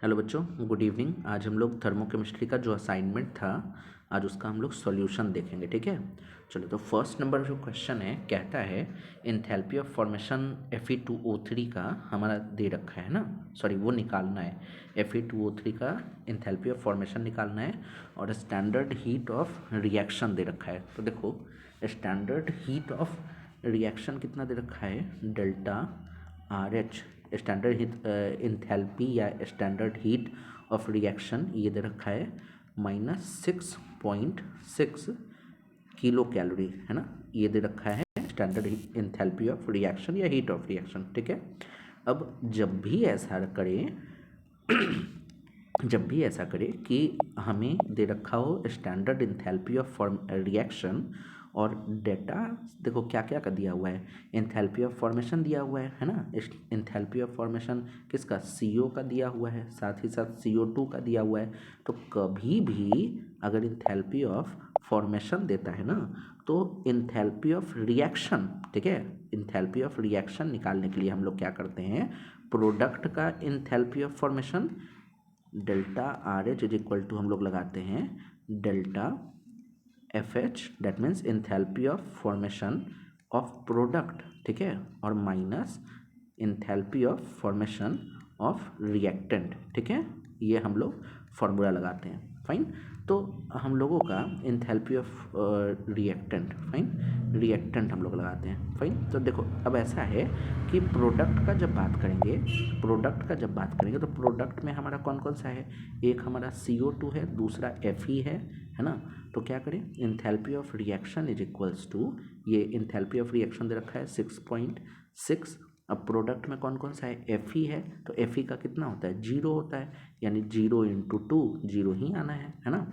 Hello बच्चों, good evening. आज हम लोग थर्मोकेमिस्ट्री का जो असाइनमेंट था आज उसका हम लोग सॉल्यूशन देखेंगे। ठीक है, चलो। तो फर्स्ट नंबर जो क्वेश्चन है कहता है एंथैल्पी ऑफ फॉर्मेशन Fe2O3 का हमारा दे रखा है ना, सॉरी वो निकालना है। Fe2O3 का एंथैल्पी ऑफ फॉर्मेशन निकालना है और स्टैंडर्ड हीट ऑफ रिएक्शन दे रखा है। तो देखो, स्टैंडर्ड हीट ऑफ रिएक्शन कितना दे रखा है, delta RH। Standard heat enthalpy या स्टैंडर्ड हीट ऑफ रिएक्शन ये दे रखा है -6.6 किलो कैलोरी, है ना। ये दे रखा है स्टैंडर्ड इंथैल्पी ऑफ रिएक्शन या हीट ऑफ रिएक्शन। ठीक है, अब जब भी ऐसा करें जब भी ऐसा करें कि हमें दे रखा हो स्टैंडर्ड इंथैल्पी ऑफ रिएक्शन और डेटा देखो क्या क्या का दिया हुआ है, एंथैल्पी ऑफ फॉर्मेशन दिया हुआ है ना। एंथैल्पी ऑफ फॉर्मेशन किसका, CO का दिया हुआ है, साथ ही साथ CO2 का दिया हुआ है। तो कभी भी अगर एंथैल्पी ऑफ फॉर्मेशन देता है ना तो एंथैल्पी ऑफ रिएक्शन, ठीक है, एंथैल्पी ऑफ रिएक्शन निकालने के लिए हम लोग क्या करते हैं, प्रोडक्ट का enthalpy of formation delta RH is equal to हम लोग लगाते हैं delta FH, that means enthalpy of formation of product, ठीक है, और minus enthalpy of formation of reactant. ठीक है, ये हम लोग फॉर्मूला लगाते हैं। फाइन, तो हम लोगों का enthalpy of reactant, fine, reactant हम लोग लगाते हैं। फाइन, तो देखो अब ऐसा है कि प्रोडक्ट का जब बात करेंगे तो प्रोडक्ट में हमारा कौन कौन सा है, एक हमारा CO2 है, दूसरा Fe है ना। तो क्या करें, enthalpy of reaction is equals to, ये एंथैल्पी ऑफ रिएक्शन दे रखा है 6.6। अब प्रोडक्ट में कौन कौन सा है, Fe है, तो Fe का कितना होता है, 0 होता है, यानी 0 × 2 0 ही आना है ना।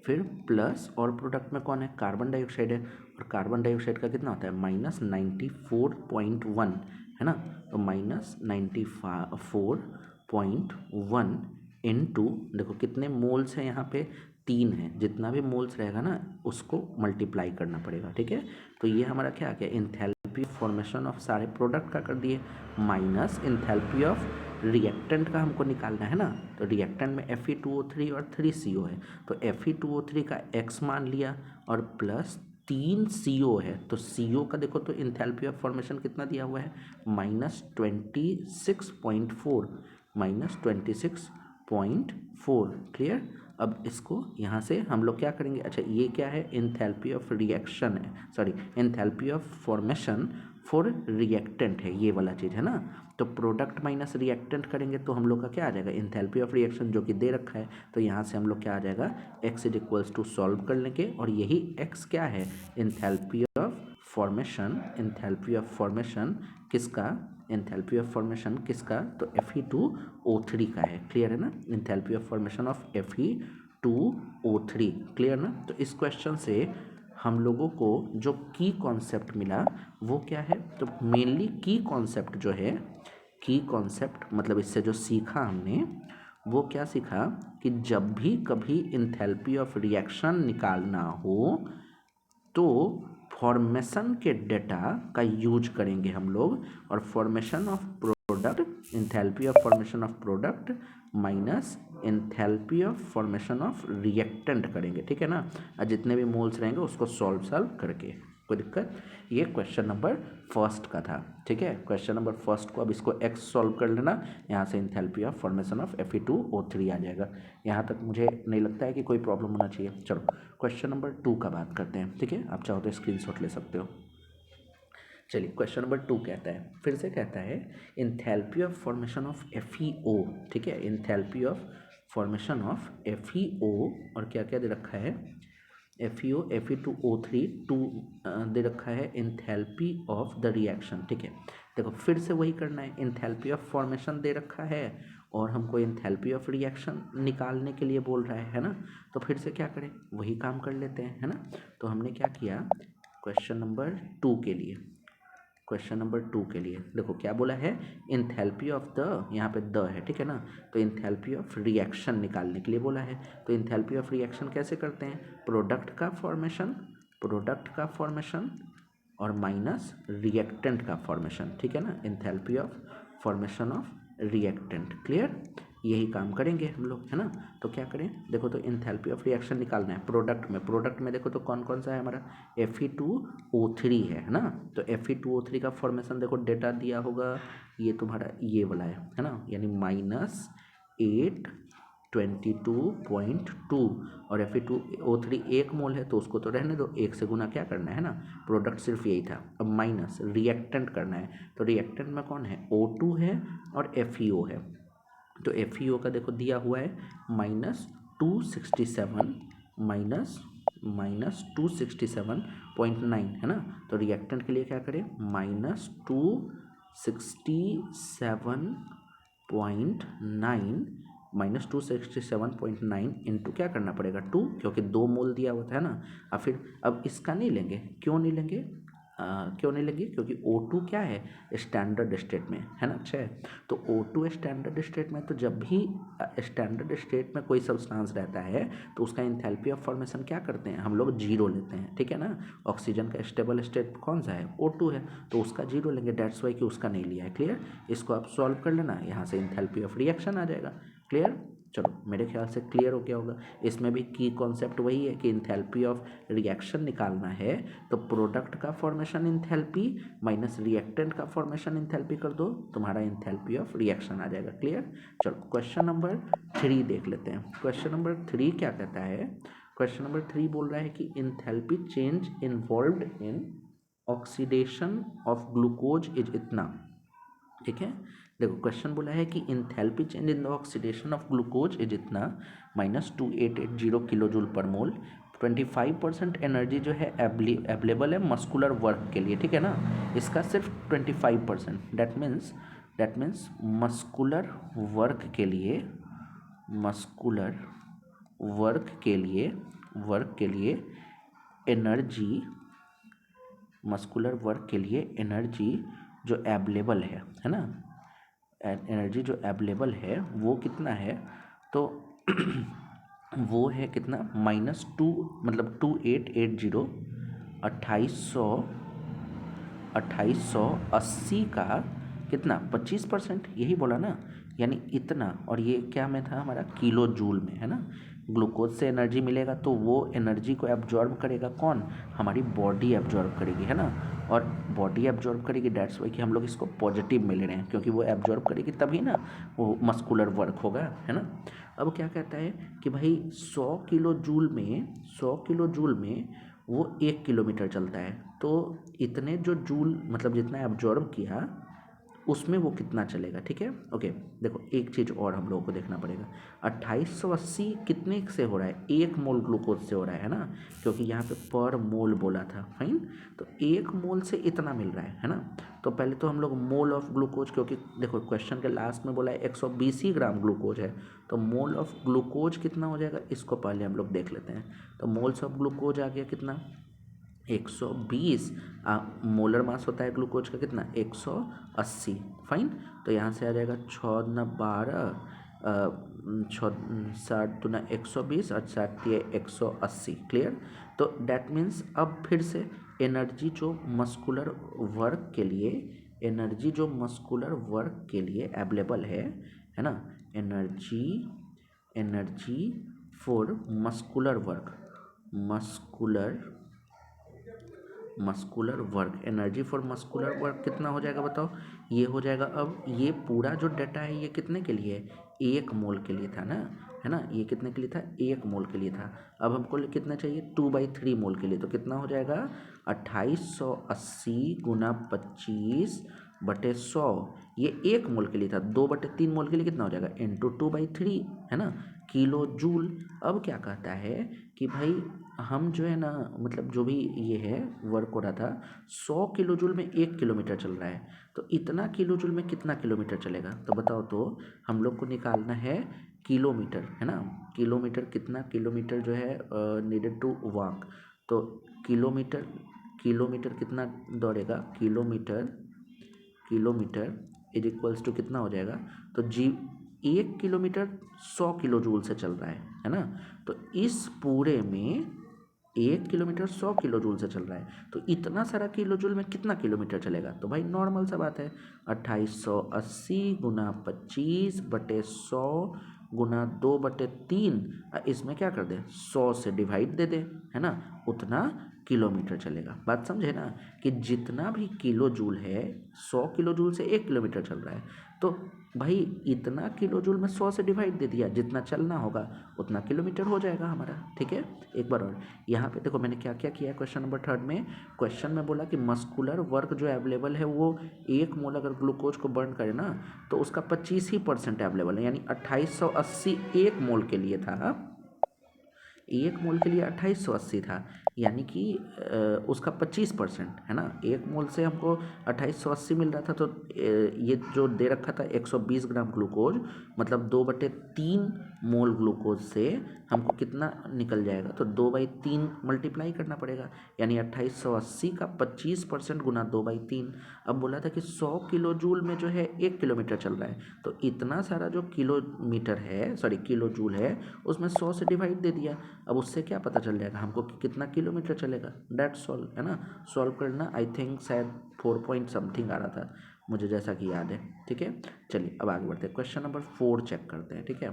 फिर प्लस, और प्रोडक्ट में कौन है, कार्बन डाइऑक्साइड है, और कार्बन डाइऑक्साइड का कितना होता है, -94.1, है ना। तो -94.1 इंटू, देखो कितने मोल्स हैं यहाँ पे, 3 है, जितना भी मोल्स रहेगा ना उसको मल्टीप्लाई करना पड़ेगा। ठीक है, तो ये हमारा क्या आ गया, एंथैल्पी फॉर्मेशन ऑफ सारे प्रोडक्ट का कर दिए, माइनस एंथैल्पी ऑफ रिएक्टेंट का हमको निकालना है ना। तो रिएक्टेंट में Fe2O3 और 3CO है, तो Fe2O3 का x मान लिया और प्लस 3 CO है, तो CO का देखो तो एंथैल्पी ऑफ फॉर्मेशन कितना दिया हुआ है, -26.4, -26.4। क्लियर, अब इसको यहाँ से हम लोग क्या करेंगे, अच्छा ये क्या है, एंथैल्पी ऑफ रिएक्शन है, sorry enthalpy of formation for reactant है, ये वाला चीज़ है ना। तो प्रोडक्ट माइनस रिएक्टेंट करेंगे तो हम लोग का क्या आ जाएगा, एंथैल्पी ऑफ रिएक्शन जो कि दे रखा है, तो यहाँ से हम लोग क्या आ जाएगा, x is equals to solve कर लेंगे, और यही x क्या है, enthalpy of formation, enthalpy of formation किसका, एंथैल्पी ऑफ फॉर्मेशन किसका, तो Fe2O3 का है। क्लियर है ना, enthalpy of formation of Fe2O3, clear ना। तो इस क्वेश्चन से हम लोगों को जो की कॉन्सेप्ट मिला वो क्या है, तो मेनली की कॉन्सेप्ट जो है, की कॉन्सेप्ट मतलब इससे जो सीखा हमने वो क्या सीखा कि जब भी कभी एंथैल्पी ऑफ रिएक्शन निकालना हो तो फॉर्मेशन के डेटा का यूज करेंगे हम लोग, और formation of product, enthalpy of formation of product minus enthalpy of formation of reactant करेंगे। ठीक है ना, और जितने भी मोल्स रहेंगे उसको सॉल्व करके, कोई दिक्कत। ये क्वेश्चन नंबर फर्स्ट का था। ठीक है, क्वेश्चन नंबर फर्स्ट को अब इसको x सॉल्व कर लेना, यहाँ से enthalpy of formation of Fe2O3 आ जाएगा। यहाँ तक मुझे नहीं लगता है कि कोई प्रॉब्लम होना चाहिए। चलो क्वेश्चन नंबर 2 का बात करते हैं। ठीक है, आप चाहो तो स्क्रीनशॉट ले सकते हो। चलिए क्वेश्चन नंबर 2 कहता है, फिर से कहता है enthalpy of formation of FeO। ठीक है, enthalpy of formation of FeO, और क्या क्या दे रखा है, FeO Fe2O3 2 दे रखा है, एंथैल्पी ऑफ द रिएक्शन। ठीक है, देखो फिर से वही करना है, एंथैल्पी ऑफ फॉर्मेशन दे रखा है और हमको एंथैल्पी ऑफ रिएक्शन निकालने के लिए बोल रहा है ना। तो फिर से क्या करें, वही काम कर लेते हैं, है ना। तो हमने क्या किया, क्वेश्चन नंबर 2 के लिए, क्वेश्चन नंबर 2 के लिए देखो क्या बोला है, एंथैल्पी ऑफ द, यहाँ पे द है, ठीक है ना। तो एंथैल्पी ऑफ रिएक्शन निकालने के लिए बोला है। तो एंथैल्पी ऑफ रिएक्शन कैसे करते हैं, प्रोडक्ट का फॉर्मेशन और माइनस रिएक्टेंट का फॉर्मेशन। ठीक है ना, enthalpy of formation of reactant. Clear, यही काम करेंगे हम लोग, है ना। तो क्या करें, देखो तो एंथैल्पी ऑफ रिएक्शन निकालना है प्रोडक्ट में देखो तो कौन कौन सा है हमारा, Fe2O3 है ना। तो Fe2O3 का फॉर्मेशन देखो डेटा दिया होगा, ये तुम्हारा ये वाला है ना, यानी -822.2 और Fe2O3 1 मोल है तो उसको तो रहने दो, 1 से गुना क्या करना है ना, प्रोडक्ट सिर्फ यही था। अब माइनस रिएक्टेंट करना है, तो रिएक्टेंट में कौन है, O2 है और FeO है। तो FeO का देखो दिया हुआ है -267 -267.9 है ना। तो रिएक्टेंट के लिए क्या करें, -267.9 इंटू क्या करना पड़ेगा 2, क्योंकि 2 मोल दिया हुआ था है ना। अब फिर अब इसका नहीं लेंगे, क्यों नहीं लेंगे, क्योंकि O2 क्या है, स्टैंडर्ड स्टेट में है ना। अच्छा है, तो O2 स्टैंडर्ड स्टेट में, तो जब भी स्टैंडर्ड स्टेट में कोई सब्सटेंस रहता है तो उसका एंथैल्पी ऑफ फॉर्मेशन क्या करते हैं हम लोग, जीरो लेते हैं, ठीक है ना। ऑक्सीजन का स्टेबल स्टेट कौन सा है, O2 है, तो उसका जीरो लेंगे, डेट्स वाई कि उसका नहीं लिया है। क्लियर, इसको आप सॉल्व कर लेना, यहाँ से एंथैल्पी ऑफ रिएक्शन आ जाएगा। क्लियर, चलो मेरे ख्याल से क्लियर हो गया होगा। इसमें भी की कॉन्सेप्ट वही है कि एंथैल्पी ऑफ रिएक्शन निकालना है तो प्रोडक्ट का फॉर्मेशन एंथैल्पी माइनस रिएक्टेंट का फॉर्मेशन एंथैल्पी कर दो, तुम्हारा एंथैल्पी ऑफ रिएक्शन आ जाएगा। क्लियर, चलो क्वेश्चन नंबर 3 देख लेते हैं। क्वेश्चन नंबर 3 क्या कहता है, क्वेश्चन नंबर 3 बोल रहा है कि enthalpy change involved in oxidation of glucose is इतना। ठीक है, देखो क्वेश्चन बोला है कि enthalpy change in the oxidation of glucose is इतना -2880 किलो जूल पर मोल। 25% एनर्जी जो है अवेलेबल है मस्कुलर वर्क के लिए, ठीक है ना। इसका सिर्फ 25%, दैट मीन्स मस्कुलर वर्क के लिए, मस्कुलर वर्क के लिए एनर्जी, मस्कुलर वर्क के लिए एनर्जी जो अवेलेबल है ना, एनर्जी जो अवेलेबल है वो कितना है, तो वो है कितना -2 मतलब 2880 2880 का कितना 25%, यही बोला ना, यानी इतना। और ये क्या में था हमारा, किलो जूल में है ना। ग्लूकोज से एनर्जी मिलेगा तो वो एनर्जी को एब्जॉर्ब करेगा कौन, हमारी बॉडी एब्जॉर्ब करेगी है ना। और बॉडी एब्जॉर्ब करेगी, डेट्स वाई कि हम लोग इसको पॉजिटिव में ले रहे हैं, क्योंकि वो एब्जॉर्ब करेगी तभी ना वो मस्कुलर वर्क होगा, है ना। अब क्या कहता है कि भाई 100 किलो जूल में वो 1 किलोमीटर चलता है, तो इतने जो जूल मतलब जितना एब्जॉर्ब किया उसमें वो कितना चलेगा, ठीक है। ओके, देखो एक चीज़ और हम लोगों को देखना पड़ेगा, 2880 कितने से हो रहा है, 1 मोल ग्लूकोज से हो रहा है ना, क्योंकि यहाँ पे पर मोल बोला था, फाइन। तो 1 मोल से इतना मिल रहा है ना। तो पहले तो हम लोग मोल ऑफ ग्लूकोज, क्योंकि देखो क्वेश्चन के लास्ट में बोला है 120 ही ग्राम ग्लूकोज है, तो मोल ऑफ ग्लूकोज कितना हो जाएगा, इसको पहले हम लोग देख लेते हैं। तो मोल्स ऑफ ग्लूकोज आ गया कितना 120, मोलर मास होता है ग्लूकोज का कितना 180, फाइन। तो यहाँ से आ जाएगा 6 दूना 12, 7 दूना 120 और 7 180। क्लियर, तो डैट मीन्स अब फिर से एनर्जी जो मस्कुलर वर्क के लिए, एनर्जी जो मस्कुलर वर्क के लिए अवेलेबल है ना, energy for muscular work, muscular work, energy for muscular work कितना हो जाएगा बताओ, ये हो जाएगा। अब ये पूरा जो डाटा है ये कितने के लिए है, 1 मोल के लिए था ना, है ना, ये कितने के लिए था 1 मोल के लिए था। अब हमको कितना चाहिए 2/3 मोल के लिए, तो कितना हो जाएगा 2880 गुना 25/100, ये 1 मोल के लिए था, 2/3 मोल के लिए कितना हो जाएगा इंटू 2/3 है ना, किलो जूल। अब क्या कहता है कि भाई हम जो है ना, मतलब जो भी ये है वर्क हो रहा था 100 किलो जूल में 1 किलोमीटर चल रहा है, तो इतना किलो जूल में कितना किलोमीटर चलेगा, तो बताओ। तो हम लोग को निकालना है किलोमीटर, है ना, किलोमीटर कितना किलोमीटर जो है नीडेड टू वॉक, तो किलोमीटर कितना दौड़ेगा, किलोमीटर इज इक्वल्स टू कितना हो जाएगा, तो 1 किलोमीटर 100 किलो जूल से चल रहा है ना। तो इस पूरे में 1 किलोमीटर 100 किलो जूल से चल रहा है, तो इतना सारा किलो जूल में कितना किलोमीटर चलेगा? तो भाई नॉर्मल सा बात है, 2880 गुना 25/100 गुना 2/3, इसमें क्या कर दे, 100 से डिवाइड दे दे, है ना, उतना किलोमीटर चलेगा। बात समझे ना, कि जितना भी किलो जूल है, 100 किलो जूल से 1 किलोमीटर चल रहा है, तो भाई इतना किलो जूल में 100 से डिवाइड दे दिया, जितना चलना होगा उतना किलोमीटर हो जाएगा हमारा। ठीक है, एक बार और यहाँ पे देखो मैंने क्या क्या किया है। क्वेश्चन नंबर 3 में, क्वेश्चन में बोला कि मस्कुलर वर्क जो अवेलेबल है वो 1 मोल अगर ग्लूकोज को बर्न करे ना, तो उसका 25% अवेलेबल है, यानी 2880 1 मोल के लिए था, 1 मोल के लिए 2880 था, यानी कि उसका 25% है ना। 1 मोल से हमको 2880 मिल रहा था, तो ये जो दे रखा था 120 ग्राम ग्लूकोज, मतलब 2/3 मोल ग्लूकोज से हमको कितना निकल जाएगा, तो 2/3 मल्टीप्लाई करना पड़ेगा, यानी 2880 का 25% गुना 2/3। अब बोला था कि 100 किलो जूल में जो है 1 किलोमीटर चल रहा है, तो इतना सारा जो किलोमीटर है, सॉरी किलो जूल है, उसमें 100 से डिवाइड दे दिया। अब उससे क्या पता चल जाएगा हमको कि कितना किलोमीटर चलेगा, डेट्स सॉल्व, है ना। सॉल्व करना, आई थिंक शायद 4 पॉइंट समथिंग आ रहा था मुझे, जैसा कि याद है। ठीक है, चलिए अब आगे बढ़ते हैं, क्वेश्चन नंबर 4 चेक करते हैं। ठीक है,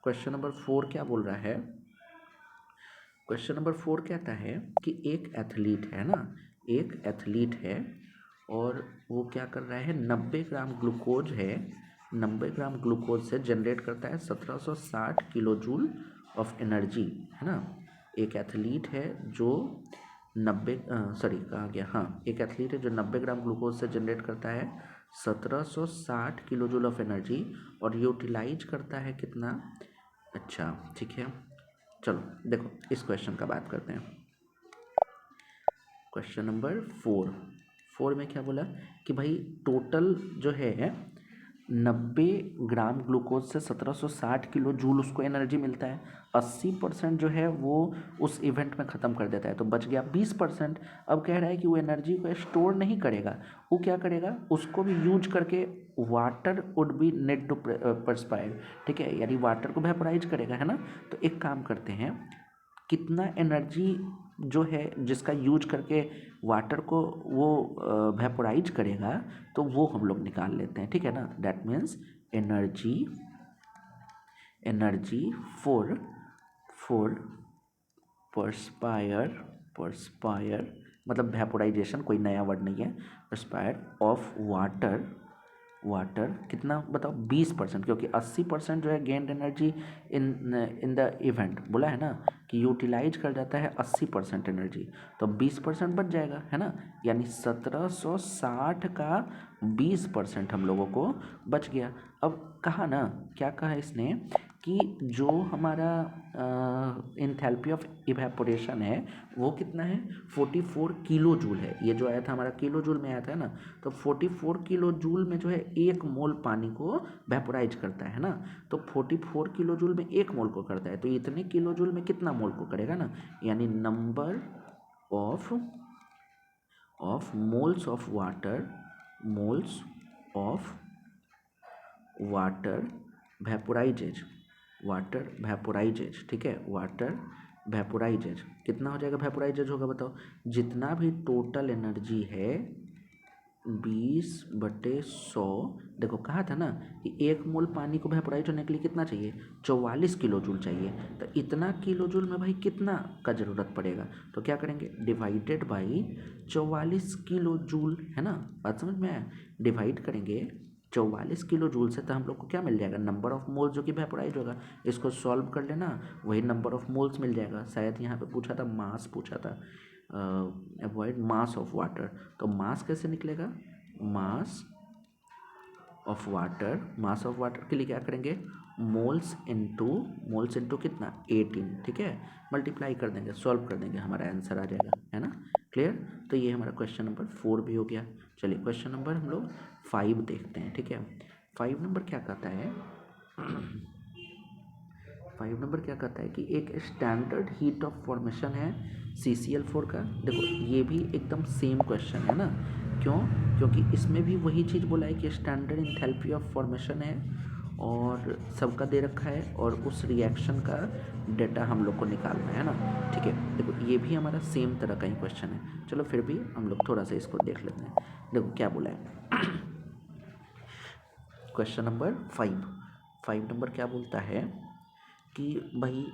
क्वेश्चन नंबर 4 क्या बोल रहा है? क्वेश्चन नंबर 4 कहता है कि एक एथलीट है ना, एक एथलीट है और वो क्या कर रहा है, 90 ग्राम ग्लूकोज है, 90 ग्राम ग्लूकोज से जनरेट करता है 1760 किलो जूल ऑफ एनर्जी, है ना। एक एथलीट है जो 90 सॉरी कहा गया, हाँ, एक एथलीट है जो 90 ग्राम ग्लूकोज से जनरेट करता है 1760 किलो जूल ऑफ एनर्जी और यूटिलाइज करता है कितना? अच्छा ठीक है, चलो देखो इस क्वेश्चन का बात करते हैं। क्वेश्चन नंबर 4 में क्या बोला कि भाई टोटल जो है 90 ग्राम ग्लूकोज से 1760 किलो जूल उसको एनर्जी मिलता है, 80% जो है वो उस इवेंट में ख़त्म कर देता है, तो बच गया 20%। अब कह रहा है कि वो एनर्जी को स्टोर नहीं करेगा, वो क्या करेगा, उसको भी यूज करके water would be need to perspire, ठीक है, यानी वाटर को वेपोराइज करेगा, है ना। तो एक काम करते हैं, कितना एनर्जी जो है जिसका यूज करके वाटर को वो वेपोराइज करेगा, तो वो हम लोग निकाल लेते हैं, ठीक है ना। That means energy, energy for perspire मतलब वेपोराइजेशन, कोई नया वर्ड नहीं है, परस्पायर ऑफ वाटर कितना बताओ, 20%, क्योंकि 80% जो है gained energy in the event बोला है ना, कि यूटिलाइज कर जाता है 80% एनर्जी, तो 20% बच जाएगा, है ना, यानी 1760 का 20% हम लोगों को बच गया। अब कहा ना, क्या कहा इसने कि जो हमारा एंथैल्पी ऑफ इवेपोरेशन है वो कितना है, 44 किलो जूल है। ये जो आया था हमारा किलो जूल में आया था ना, तो 44 किलो जूल में जो है 1 मोल पानी को वेपोराइज करता है ना, तो 44 किलो जूल में 1 मोल को करता है, तो इतने किलो जूल में कितना मोल को करेगा ना, यानी number of moles of water vaporises, ठीक है, वाटर वेपोराइजेज कितना हो जाएगा, वेपोराइजेज होगा बताओ, जितना भी टोटल एनर्जी है 20/100, देखो कहा था ना कि 1 मोल पानी को वेपोराइज होने के लिए कितना चाहिए, 44 किलो जूल चाहिए, तो इतना किलो जूल में भाई कितना का ज़रूरत पड़ेगा, तो क्या करेंगे, डिवाइडेड बाई 44 किलो जूल, है ना। बात समझ में आया, डिवाइड करेंगे 44 किलो जूल से, तो हम लोग को क्या मिल जाएगा, नंबर ऑफ मोल्स जो कि वेपोराइज होगा, इसको सॉल्व कर लेना, वही नंबर ऑफ मोल्स मिल जाएगा। शायद यहाँ पे पूछा था मास, पूछा था, अवॉइड मास ऑफ वाटर, तो मास कैसे निकलेगा, मास ऑफ वाटर के लिए क्या करेंगे, मोल्स इनटू कितना, 18, ठीक है, मल्टीप्लाई कर देंगे, सॉल्व कर देंगे, हमारा आंसर आ जाएगा, है ना, क्लियर। तो ये हमारा क्वेश्चन नंबर 4 भी हो गया। चलिए क्वेश्चन नंबर हम लोग 5 देखते हैं, ठीक है। 5 नंबर क्या कहता है 5 नंबर क्या कहता है कि एक स्टैंडर्ड हीट ऑफ फॉर्मेशन है CCl4 का। देखो ये भी एकदम सेम क्वेश्चन है ना, क्यों, क्योंकि इसमें भी वही चीज़ बोला है कि स्टैंडर्ड इंथैल्पी ऑफ फॉर्मेशन है और सबका दे रखा है और उस रिएक्शन का डेटा हम लोग को निकालना है ना। ठीक है, देखो ये भी हमारा सेम तरह का ही क्वेश्चन है। चलो फिर भी हम लोग थोड़ा सा इसको देख लेते हैं। देखो क्या बोला है क्वेश्चन नंबर 5 नंबर क्या बोलता है कि भाई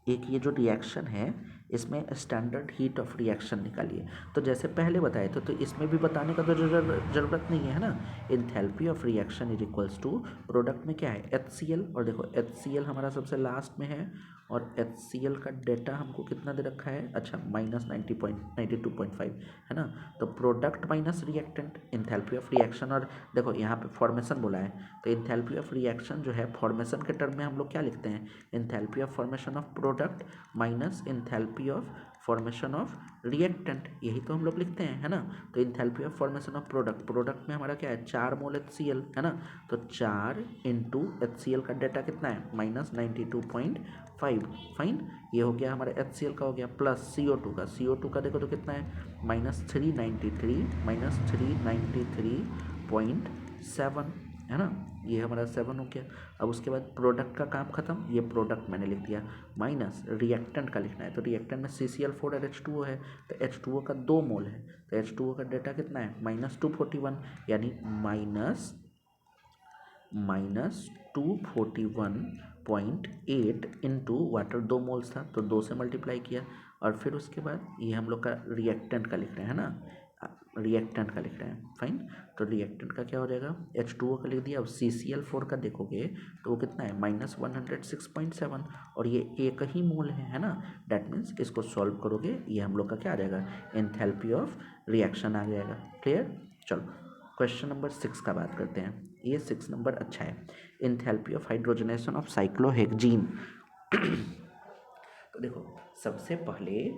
एक ये जो रिएक्शन है इसमें स्टैंडर्ड हीट ऑफ रिएक्शन निकालिए। तो जैसे पहले बताए थे तो इसमें भी बताने का तो ज़रूरत नहीं है ना। Enthalpy of reaction is equals to product में क्या है HCl, और देखो HCl हमारा सबसे लास्ट में है और HCl का डेटा हमको कितना दे रखा है, अच्छा -92.5 है ना। तो product minus reactant, enthalpy of reaction, और देखो यहाँ पे फॉर्मेशन बोला है तो एंथैल्पी ऑफ रिएक्शन जो है फॉर्मेशन के टर्म में हम लोग क्या लिखते हैं, enthalpy of formation of product minus enthalpy of formation of reactant, यही तो हम लोग लिखते हैं है ना। तो enthalpy of formation of product में हमारा क्या है 4 मोल HCl है ना। तो 4 इंटू HCl का डेटा कितना है -92.5, फाइन। ये हो गया हमारा HCl का हो गया, प्लस CO2 का देखो तो कितना है -393.7 है ना। ये हमारा 7 हो गया। अब उसके बाद प्रोडक्ट का काम खत्म, ये प्रोडक्ट मैंने लिख दिया, माइनस रिएक्टेंट का लिखना है। तो रिएक्टेंट में CCl4 और H2O है, तो H2O का 2 मोल है, तो H2O का डेटा कितना है -241, यानी -241.8 इंटू वाटर 2 मोल्स था तो 2 से मल्टीप्लाई किया, और फिर उसके बाद ये हम लोग का रिएक्टेंट का लिख रहे हैं ना, रिएक्टेंट का लिख रहे हैं, फाइन। तो रिएक्टेंट का क्या हो जाएगा H2O का लिख दिया। अब CCl4 का देखोगे तो वो कितना है -106.7, और ये एक ही मोल है ना। डैट मीन्स इसको सॉल्व करोगे ये हम लोग का क्या आ जाएगा, एंथैल्पी ऑफ रिएक्शन आ जाएगा। क्लियर। चलो क्वेश्चन नंबर 6 का बात करते हैं। ये 6 नंबर अच्छा है, enthalpy of hydrogenation of cyclohexene. तो देखो सबसे पहले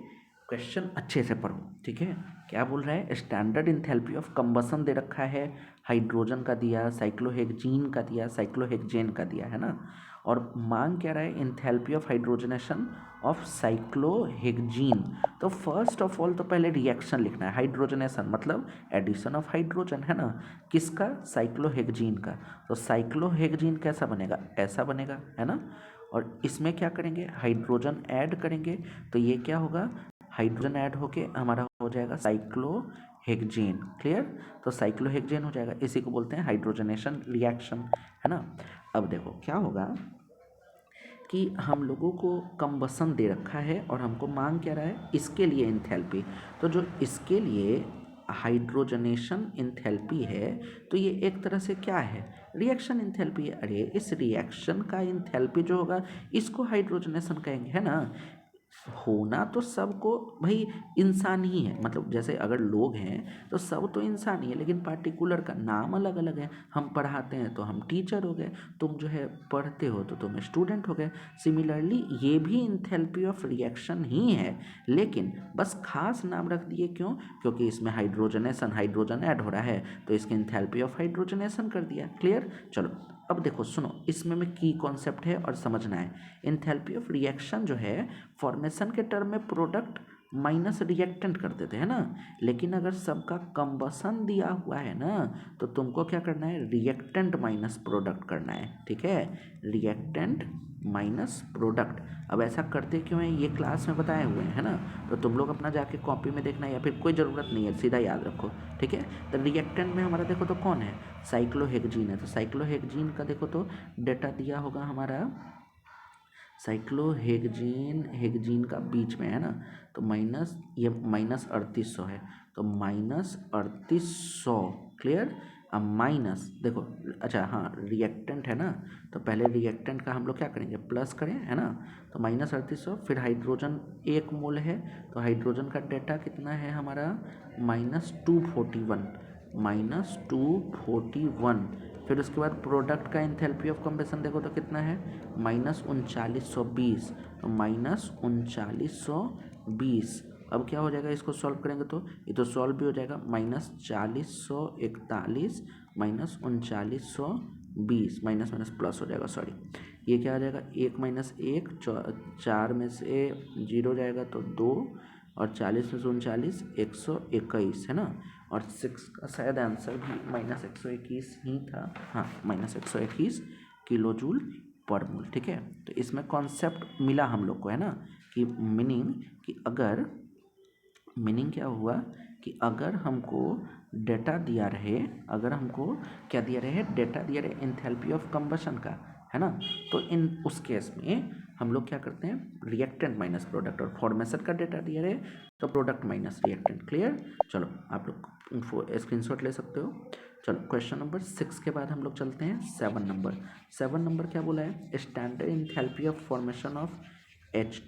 क्वेश्चन अच्छे से पढ़ो, ठीक है। क्या बोल रहा है, स्टैंडर्ड एंथैल्पी ऑफ कंबसन दे रखा है, हाइड्रोजन का दिया, साइक्लोहेक्जीन का दिया, साइक्लोहेक्जेन का दिया है ना। और मांग क्या रहा है, enthalpy of hydrogenation of cyclohexene. तो फर्स्ट ऑफ ऑल तो पहले रिएक्शन लिखना है, हाइड्रोजनेशन मतलब एडिशन ऑफ हाइड्रोजन है ना, किसका, साइक्लोहेक्जीन का। तो साइक्लोहेक्जीन कैसा बनेगा, ऐसा बनेगा है ना। और इसमें क्या करेंगे, हाइड्रोजन ऐड करेंगे, तो ये क्या होगा, हाइड्रोजन ऐड होके हमारा हो जाएगा साइक्लोहेक्जेन। क्लियर। तो साइक्लोहेक्जेन हो जाएगा, इसी को बोलते हैं हाइड्रोजनेशन रिएक्शन है ना। अब देखो क्या होगा कि हम लोगों को कंबसन दे रखा है और हमको मांग क्या रहा है, इसके लिए एंथैल्पी। तो जो इसके लिए हाइड्रोजनेशन एंथैल्पी है तो ये एक तरह से क्या है, रिएक्शन एंथैल्पी है। अरे इस रिएक्शन का एंथैल्पी जो होगा इसको हाइड्रोजनेशन कहेंगे है ना। होना तो सबको भाई इंसान ही है, मतलब जैसे अगर लोग हैं तो सब तो इंसान ही है, लेकिन पार्टिकुलर का नाम अलग अलग है। हम पढ़ाते हैं तो हम टीचर हो गए, तुम जो है पढ़ते हो तो तुम स्टूडेंट हो गए। सिमिलरली ये भी एंथैल्पी ऑफ रिएक्शन ही है, लेकिन बस खास नाम रख दिए, क्यों, क्योंकि इसमें हाइड्रोजनेशन, हाइड्रोजन ऐड हो रहा है तो इसकी एंथैल्पी ऑफ हाइड्रोजनेशन कर दिया। क्लियर। चलो अब देखो सुनो, इसमें में की कॉन्सेप्ट है और समझना है। एंथैल्पी ऑफ रिएक्शन जो है फॉर्मेशन के टर्म में प्रोडक्ट माइनस रिएक्टेंट कर देते हैं ना, लेकिन अगर सबका कंबसन दिया हुआ है ना तो तुमको क्या करना है, रिएक्टेंट माइनस प्रोडक्ट करना है, ठीक है, रिएक्टेंट माइनस प्रोडक्ट। अब ऐसा करते क्यों है, ये क्लास में बताए हुए हैं ना, तो तुम लोग अपना जाके कॉपी में देखना, या फिर कोई ज़रूरत नहीं है, सीधा याद रखो, ठीक है। तो रिएक्टेंट में हमारा देखो तो कौन है, साइक्लोहेक्जीन है, तो साइक्लोहेक्जीन का देखो तो डेटा दिया होगा हमारा, साइक्लोहेक्जीन हेक्जीन का बीच में है ना, तो माइनस, ये -3800 है, तो -3800। क्लियर। अब माइनस देखो, अच्छा हाँ रिएक्टेंट है ना, तो पहले रिएक्टेंट का हम लोग क्या करेंगे, प्लस करें है ना। तो -3800, फिर हाइड्रोजन 1 मोल है, तो हाइड्रोजन का डेटा कितना है हमारा -241, -241। फिर उसके बाद प्रोडक्ट का एंथैल्पी ऑफ कंबसन देखो तो कितना है -3920, तो -3920। अब क्या हो जाएगा, इसको सॉल्व करेंगे तो ये तो सॉल्व भी हो जाएगा, -4041 -3920, माइनस माइनस प्लस हो जाएगा, सॉरी ये क्या आ जाएगा, 1 - 1 4 में से 0 जाएगा तो 2, और 40 में से 39 121 है ना। और 6 का शायद आंसर भी -121 ही था, हाँ -121 किलोजूल पर मोल। ठीक है, तो इसमें कॉन्सेप्ट मिला हम लोग को, है ना, कि मीनिंग क्या हुआ कि अगर हमको डेटा दिया रहे, अगर हमको क्या दिया रहे, डेटा दिया रहे एंथैल्पी ऑफ कंबशन का, है ना, तो इन उस केस में हम लोग क्या करते हैं, रिएक्टेंट माइनस प्रोडक्ट, और फॉर्मेशन का डेटा दिया रहे तो प्रोडक्ट माइनस रिएक्टेंट। क्लियर? चलो आप लोग स्क्रीनशॉट ले सकते हो। चलो क्वेश्चन नंबर 6 के बाद हम लोग चलते हैं 7 नंबर क्या बोला है, standard enthalpy of formation of H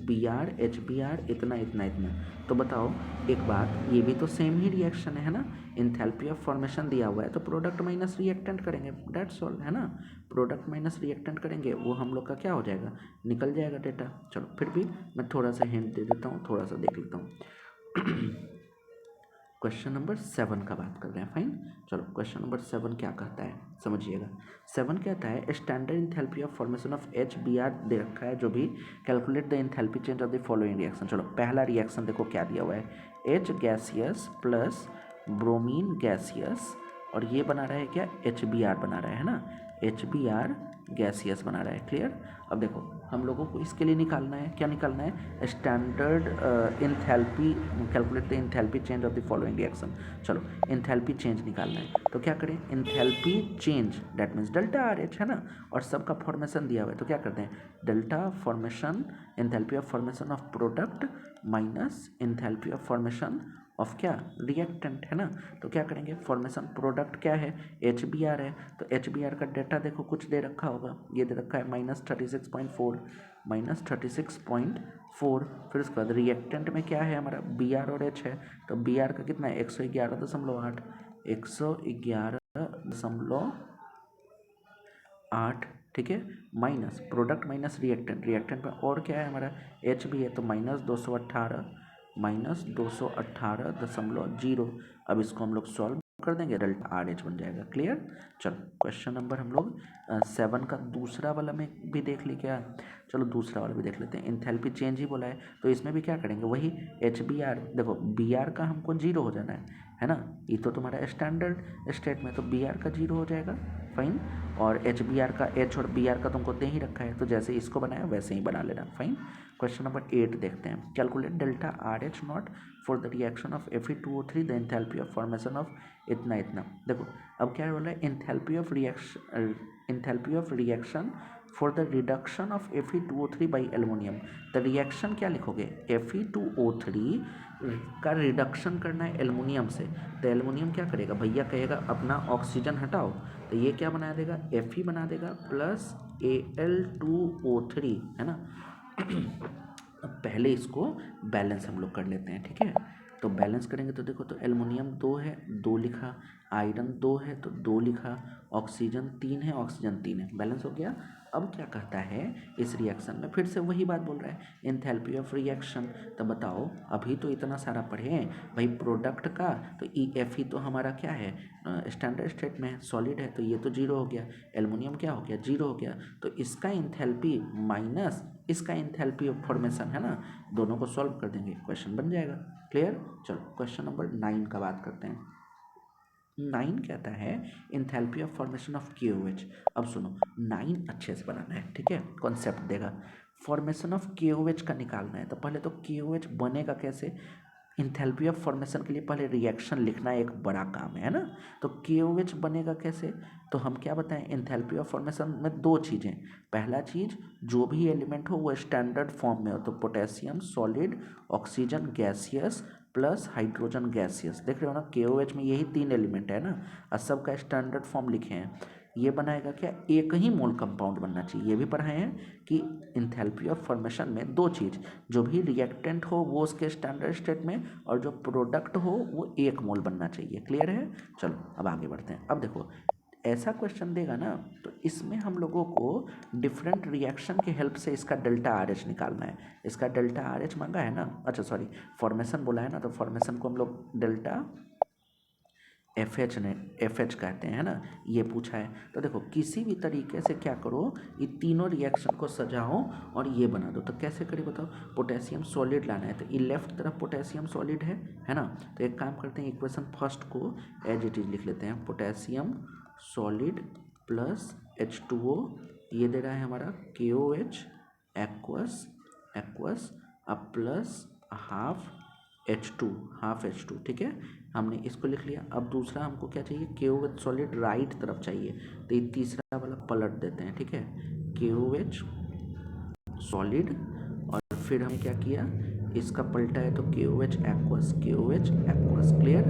B R इतना इतना इतना। तो बताओ एक बात, ये भी तो सेम ही रिएक्शन है ना, एंथैल्पी ऑफ फॉर्मेशन दिया हुआ है तो प्रोडक्ट माइनस रिएक्टेंट करेंगे, डेट्स ऑल, है ना, प्रोडक्ट माइनस रिएक्टेंट करेंगे, वो हम लोग का क्या हो जाएगा, निकल जाएगा डेटा। चलो फिर भी मैं थोड़ा सा हिंट दे देता हूँ, थोड़ा सा देख लेता हूँ। क्वेश्चन नंबर 7 का बात कर रहे हैं, फाइन। चलो क्वेश्चन नंबर 7 क्या कहता है, समझिएगा। 7 कहता है standard enthalpy of formation of H B R दे रखा है जो भी, calculate the enthalpy change of the following reaction. चलो पहला रिएक्शन देखो क्या दिया हुआ है, H gaseous plus bromine gaseous, और ये बना रहा है क्या, एच बी आर बना रहा है ना, एच बी आर गैसियस बना रहा है। क्लियर? अब देखो हम लोगों को इसके लिए निकालना है, क्या निकालना है, standard enthalpy, calculate the enthalpy change of the following reaction. चलो एंथैल्पी चेंज निकालना है तो क्या करें, enthalpy change that means delta R H, है ना, और सबका फॉर्मेशन दिया हुआ है तो क्या करते हैं, delta formation, enthalpy of formation of product minus enthalpy of formation of क्या, रिएक्टेंट, है ना। तो क्या करेंगे, फॉर्मेशन प्रोडक्ट क्या है, एच बी आर है, तो एच बी आर का डेटा देखो कुछ दे रखा होगा, ये दे रखा है -36.4, -36.4। फिर उसके बाद रिएक्टेंट में क्या है हमारा, बी आर और एच है, तो बी आर का कितना है 111.8, 111.8, ठीक है, minus product minus reactant, reactant में और क्या है हमारा, एच भी है तो -218.0। अब इसको हम लोग सॉल्व कर देंगे, डेल्टा आर एच बन जाएगा। क्लियर? चलो क्वेश्चन नंबर हम लोग 7 का दूसरा वाला में भी देख ली क्या, चलो दूसरा वाला भी देख लेते हैं। एंथैल्पी चेंज ही बोला है तो इसमें भी क्या करेंगे, वही एच बी आर, देखो बी आर का हमको 0 हो जाना है ना, ये तो तुम्हारा स्टैंडर्ड स्टेट में, तो बी आर का 0 हो जाएगा, फाइन, और एच बी आर का, एच और बी आर का तुमको दे ही रखा है तो जैसे इसको बनाया वैसे ही बना लेना, फाइन। क्वेश्चन नंबर 8 देखते हैं, calculate delta R H not for the reaction of Fe2O3 the enthalpy of formation of इतना इतना। देखो अब क्या बोला है, enthalpy of reaction for the reduction of Fe2O3 by aluminium. The reaction क्या लिखोगे, Fe2O3 का रिडक्शन करना है एलुमिनियम से, तो एलुमिनियम क्या करेगा भैया, कहेगा अपना ऑक्सीजन हटाओ, तो ये क्या बना देगा, Fe बना देगा प्लस Al2O3, है ना। अब पहले इसको बैलेंस हम लोग कर लेते हैं, ठीक है, तो बैलेंस करेंगे तो देखो, तो एलुमिनियम 2 है 2 लिखा, आयरन 2 है तो 2 लिखा, ऑक्सीजन 3 है, ऑक्सीजन 3 है, बैलेंस हो गया। अब क्या कहता है, इस रिएक्शन में फिर से वही बात बोल रहा है, एंथैल्पी ऑफ रिएक्शन। तो बताओ अभी तो इतना सारा पढ़े हैं भाई, प्रोडक्ट का तो Fe तो हमारा क्या है, स्टैंडर्ड स्टेट में सॉलिड है तो ये तो 0 हो गया, एलुमिनियम क्या हो गया, 0 हो गया, तो इसका एंथैल्पी माइनस इसका एंथैल्पी ऑफ फॉर्मेशन, है ना, दोनों को सॉल्व कर देंगे, क्वेश्चन बन जाएगा। क्लियर? चलो क्वेश्चन नंबर 9 का बात करते हैं। 9 कहता है enthalpy of formation of KOH। अब सुनो 9 अच्छे से बनाना है, ठीक है, कॉन्सेप्ट देगा, फॉर्मेशन ऑफ KOH का निकालना है, तो पहले तो KOH बनेगा कैसे, एंथैल्पी ऑफ फॉर्मेशन के लिए पहले रिएक्शन लिखना एक बड़ा काम है ना, तो KOH बनेगा कैसे, तो हम क्या बताएं, एंथैल्पी ऑफ फॉर्मेशन में 2 चीज़ें, पहला चीज़ जो भी एलिमेंट हो वो स्टैंडर्ड फॉर्म में हो, तो potassium solid, oxygen gaseous plus hydrogen gaseous, देख रहे हो ना, KOH में यही 3 एलिमेंट है ना, और सबका स्टैंडर्ड फॉर्म लिखे हैं, ये बनाएगा क्या, एक ही मोल कंपाउंड बनना चाहिए, ये भी पढ़ाए हैं कि एंथैल्पी ऑफ फॉर्मेशन में 2 चीज़, जो भी रिएक्टेंट हो वो उसके स्टैंडर्ड स्टेट में, और जो प्रोडक्ट हो वो 1 मोल बनना चाहिए। क्लियर है? चलो अब आगे बढ़ते हैं। अब देखो ऐसा क्वेश्चन देगा ना तो इसमें हम लोगों को डिफरेंट रिएक्शन के हेल्प से इसका डेल्टा आर एच निकालना है, इसका डेल्टा आर एच मांगा है ना, अच्छा सॉरी फॉर्मेशन बोला है ना, तो फॉर्मेशन को हम लोग डेल्टा एफ एच कहते हैं, है ना, ये पूछा है। तो देखो किसी भी तरीके से क्या करो, ये तीनों रिएक्शन को सजाओ और ये बना दो, तो कैसे करें बताओ, पोटेशियम सॉलिड लाना है, तो ये लेफ्ट तरफ पोटेशियम सॉलिड है ना, तो एक काम करते हैं, इक्वेशन फर्स्ट को एज इट इज लिख लेते हैं, पोटेशियम सॉलिड प्लस H2O, ये दे रहा है हमारा KOH एक्वस एक्वस, अब प्लस हाफ H2, ठीक है, हमने इसको लिख लिया। अब दूसरा हमको क्या चाहिए, KOH सॉलिड राइट तरफ चाहिए, तो ये तीसरा वाला पलट देते हैं, ठीक है, KOH सॉलिड, और फिर हम क्या किया, इसका पलटा है तो KOH एक्वस क्लियर।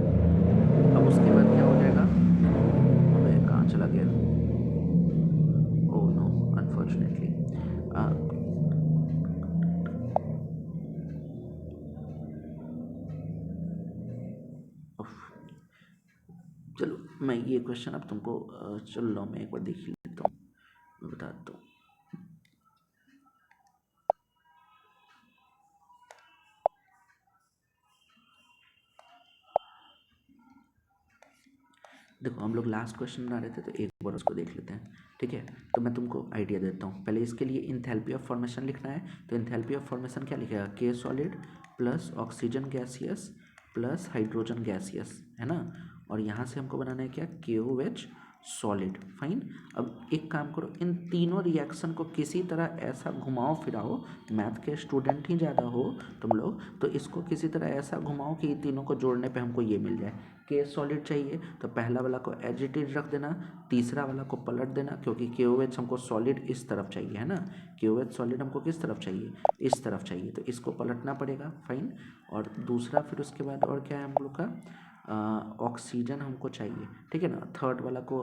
अब उसके बाद क्या हो जाएगा, अबे कहाँ चला गया, ओह नो अनफॉर्चुनेटली, चलो मैं ये क्वेश्चन अब तुमको चल लो मैं एक बार देख ही लेता हूँ, मैं बताता हूँ। देखो हम लोग लास्ट क्वेश्चन बना रहे थे तो एक बार उसको देख लेते हैं, ठीक है। तो मैं तुमको आइडिया देता हूँ, पहले इसके लिए इंथैल्पी ऑफ फॉर्मेशन लिखना है। तो इंथैल्पी ऑफ फॉर्मेशन क्या लिखेगा, K solid plus oxygen gaseous plus hydrogen gaseous, है ना। और यहाँ से हमको बनाना है क्या, KOH सॉलिड, फाइन। अब एक काम करो, इन तीनों रिएक्शन को किसी तरह ऐसा घुमाओ फिराओ, मैथ के स्टूडेंट ही ज़्यादा हो तुम लोग, तो इसको किसी तरह ऐसा घुमाओ कि इन तीनों को जोड़ने पे हमको ये मिल जाए। K सॉलिड चाहिए तो पहला वाला को एज इट इज रख देना, तीसरा वाला को पलट देना, क्योंकि KOH हमको सॉलिड इस तरफ चाहिए, है ना। KOH सॉलिड हमको किस तरफ चाहिए, इस तरफ चाहिए, तो इसको पलटना पड़ेगा, फाइन। और दूसरा फिर उसके बाद और क्या है हम लोग का, ऑक्सीजन हमको चाहिए, ठीक है ना। थर्ड वाला को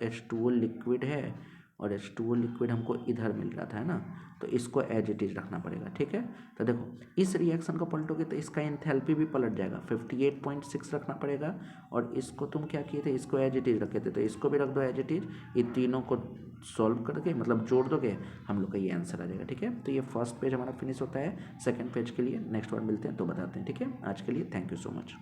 H2O लिक्विड है, और H2O लिक्विड हमको इधर मिल रहा था, है ना, तो इसको एज इट इज रखना पड़ेगा, ठीक है। तो देखो इस रिएक्शन को पलटोगे तो इसका एंथैल्पी भी पलट जाएगा, 58.6 रखना पड़ेगा, और इसको तुम क्या किए थे, इसको एज इट इज रखे थे, तो इसको भी रख दो एज इट इज। ये तीनों को सॉल्व करके मतलब जोड़ दोगे, हम लोग का ये आंसर आ जाएगा, ठीक है। तो ये फर्स्ट पेज हमारा फिनिश होता है, सेकंड पेज के लिए नेक्स्ट बार मिलते हैं तो बताते हैं, ठीक है। आज के लिए थैंक यू सो मच।